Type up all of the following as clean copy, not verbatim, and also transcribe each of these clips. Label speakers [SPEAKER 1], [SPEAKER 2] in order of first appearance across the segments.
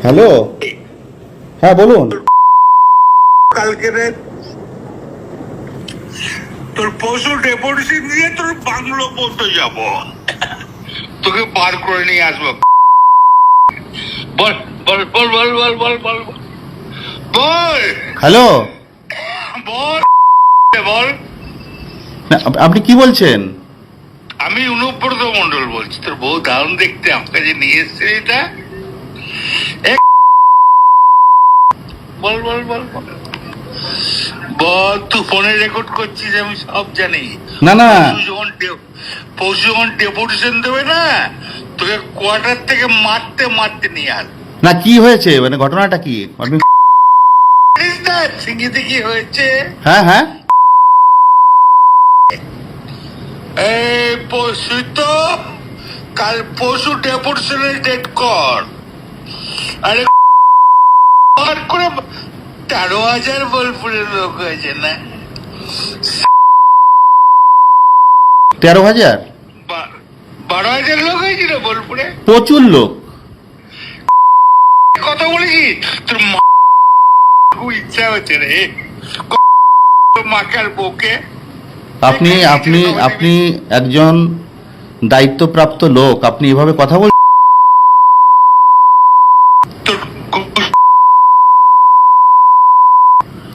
[SPEAKER 1] Hello, হ্যাঁ বলুন।
[SPEAKER 2] কালকে রে তোর পশু ডেপুটেশন দিয়ে তোর বাংলো পড়তে যাব, তোকে বার করে নিয়ে আসবো। বল বল বল বল বল বল বল বল
[SPEAKER 1] হ্যালো,
[SPEAKER 2] বল বল।
[SPEAKER 1] না, আপনি কি বলছেন?
[SPEAKER 2] আমি অনুব্রত মন্ডল বলছি। তোর বউ দারুণ দেখতে, আমাকে যে নিয়ে এসছে এটা। বল বল বল বল বল, তুই ফোনে রেকর্ড করছিস, আমি সব জানি।
[SPEAKER 1] না না,
[SPEAKER 2] পরশু যখন ডেপুটেশন দেবে না, তোকে কোয়ার্টার থেকে মারতে মারতে নিয়ে আস।
[SPEAKER 1] না কি হয়েছে, মানে ঘটনাটা কি আপনি?
[SPEAKER 2] সিঙ্গিতে কি হয়েছে?
[SPEAKER 1] হ্যাঁ হ্যাঁ,
[SPEAKER 2] এই পরশু তো, কাল পরশু ডেপুটেশনের ডেট কর। আরে করে 13,000 বোলপুরের লোক হয়েছে না?
[SPEAKER 1] 13,000?
[SPEAKER 2] 12,000 লোক হয়েছিল বোলপুরে।
[SPEAKER 1] প্রচুর লোক।
[SPEAKER 2] কথা বলেছি তোর মা, খুব ইচ্ছা হচ্ছে রে মাকে আর বউকে।
[SPEAKER 1] আপনি আপনি আপনি একজন দায়িত্বপ্রাপ্ত লোক, আপনি এভাবে কথা বল।
[SPEAKER 2] তোর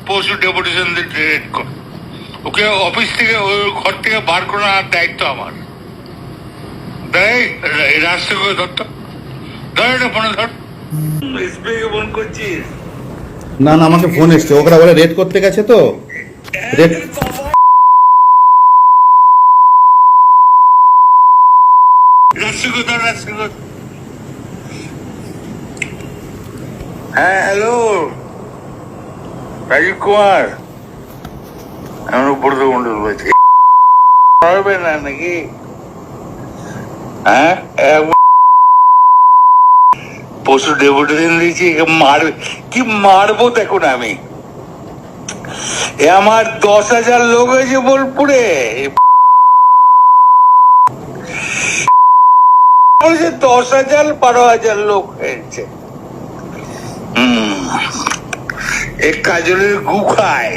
[SPEAKER 2] পরশু ডেপুটেশন রেড কর, ওকে অফিস থেকে ওই ঘর থেকে বার করার দায়িত্ব আমার। দেখ রাস্তা করে ধরতো, ধর এটা ফোনে ধর। এসবিআই ফোন করছিস?
[SPEAKER 1] না না, আমাকে ফোন এসছে, ওরা বলে রেড করতে গেছে তো রেড।
[SPEAKER 2] রাস্তা করে ধর, রাস্তা করে। হ্যাঁ হ্যালো, রাজীব কুমার, আমি উপরত মন্ডল বলছি। হবে না নাকি? হ্যাঁ, পশু ডেপুটেশন দিয়েছি, মারবে কি মারবো দেখুন। আমি আমার 10,000 লোক হয়েছে বোলপুরে, 10,000 12,000 লোক হয়েছে। এক কাজলের গু খায়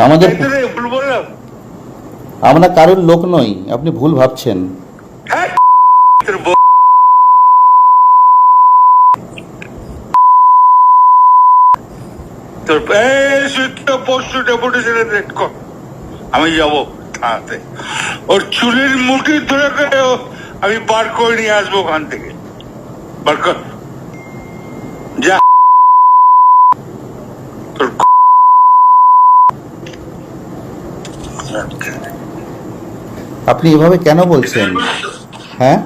[SPEAKER 1] আমাদের,
[SPEAKER 2] ভুল বললাম?
[SPEAKER 1] আমরা কারোর লোক নই, আপনি ভুল ভাবছেন।
[SPEAKER 2] হ্যাঁ, তোর পরশু ডেপুটেশন রেড কর, আমি যাবো থানাতে। ওর চুলের মুঠি ধরে করে আমি বার করে নিয়ে আসবো ওখান থেকে। বার কর, যা। তোর
[SPEAKER 1] আপনি এভাবে কেন বলছেন? হ্যাঁ,